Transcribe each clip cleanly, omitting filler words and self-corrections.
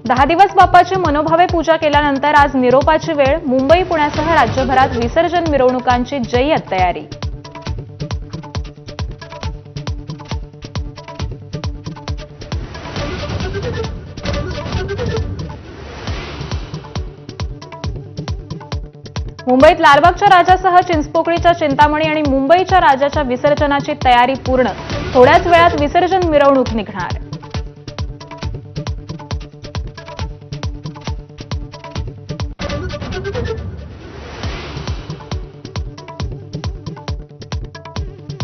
10 दिवस बाप्पाची मनोभावे पूजा केल्यानंतर आज निरोपाची वेळ. मुंबई पुण्यासह राज्यभरात विसर्जन मिरवणुकांची जय्यत तयारी. मुंबईत लालबागच्या राजासह चिंचपोकळीच्या चिंतामणी आणि मुंबईच्या राजाच्या विसर्जनाची तयारी पूर्ण. थोड्याच वेळात विसर्जन मिरवणूक निघणार.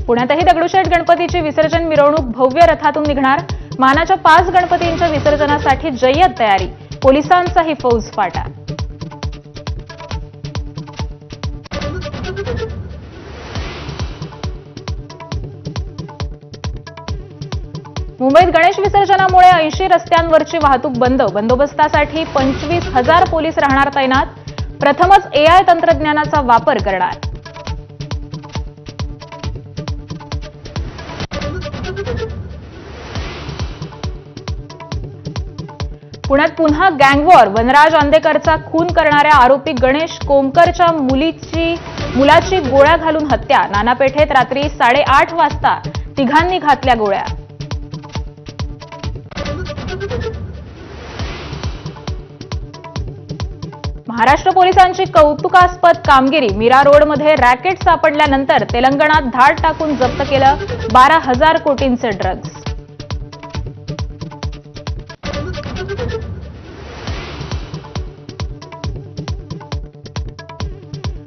पुण्यातही दगडूशेठ गणपतीची विसर्जन मिरवणूक भव्य रथातून निघणार. मानाच्या 5 गणपतींच्या विसर्जनासाठी जय्यत तयारी. पोलिसांचाही फौज फाटा. मुंबईत गणेश विसर्जनामुळे 80 रस्त्यांवरची वाहतूक बंद. बंदोबस्तासाठी 25,000 पोलीस राहणार तैनात. प्रथमच AI तंत्रज्ञानाचा वापर करणार. पुण्यात पुन्हा गँगवॉर. वनराज आंदेकरचा खून करणाऱ्या आरोपी गणेश कोमकरच्या मुलाची गोळ्या घालून हत्या. नाना पेठेत रात्री 8:30 वाजता तिघांनी घातल्या गोळ्या. महाराष्ट्र पोलिसांची कौतुकास्पद कामगिरी. मीरा रोडमध्ये रॅकेट सापडल्यानंतर तेलंगणात धाड टाकून जप्त केलं 12,000 कोटींचे ड्रग्ज.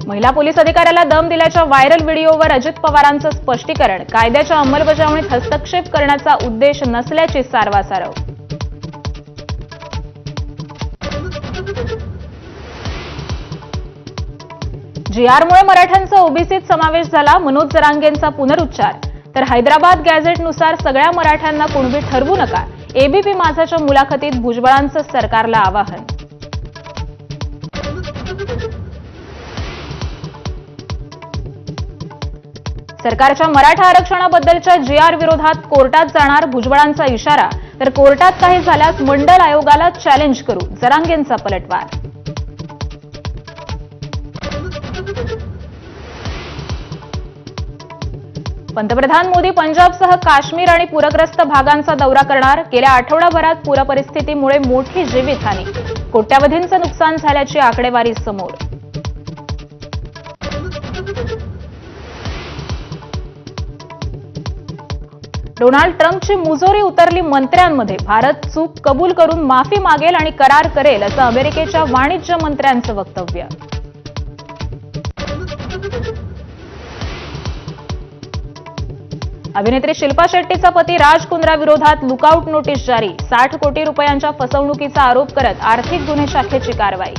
महिला पोलीस अधिकाऱ्याला दम दिल्याच्या व्हायरल व्हिडिओवर अजित पवारांचं स्पष्टीकरण. कायद्याच्या अंमलबजावणीत हस्तक्षेप करण्याचा उद्देश नसल्याची सारवासारव. GRमुळे मराठ्यांचा ओबीसीत समावेश झाला. मनोज जरांगेंचा पुनरुच्चार. तर हैदराबाद गॅझेटनुसार सगळ्या मराठ्यांना कुणबी ठरवू नका. ABP माझाच्या मुलाखतीत भुजबळांचं सरकारला आवाहन. सरकारच्या मराठा आरक्षणाबद्दलच्या GR विरोधात कोर्टात जाणार. भुजबळांचा इशारा. तर कोर्टात काही झाल्यास मंडल आयोगाला चॅलेंज करू. जरांगेंचा पलटवार. पंतप्रधान मोदी पंजाबसह काश्मीर आणि पूरग्रस्त भागांचा दौरा करणार. गेल्या आठवडाभरात पूरपरिस्थितीमुळे मोठी जीवितहानी. कोट्यावधींचं नुकसान झाल्याची आकडेवारी समोर. डोनाल्ड ट्रम्पची मुजोरी उतरली मंत्र्यांमध्ये. भारत चूक कबूल करून माफी मागेल आणि करार करेल असं अमेरिकेच्या वाणिज्य मंत्र्यांचं वक्तव्य. अभिनेत्री शिल्पा शेट्टीचा पती राज कुंद्राविरोधात लुकआउट नोटीस जारी. 60 कोटी रुपयांच्या फसवणुकीचा आरोप करत आर्थिक गुन्हे शाखेची कारवाई.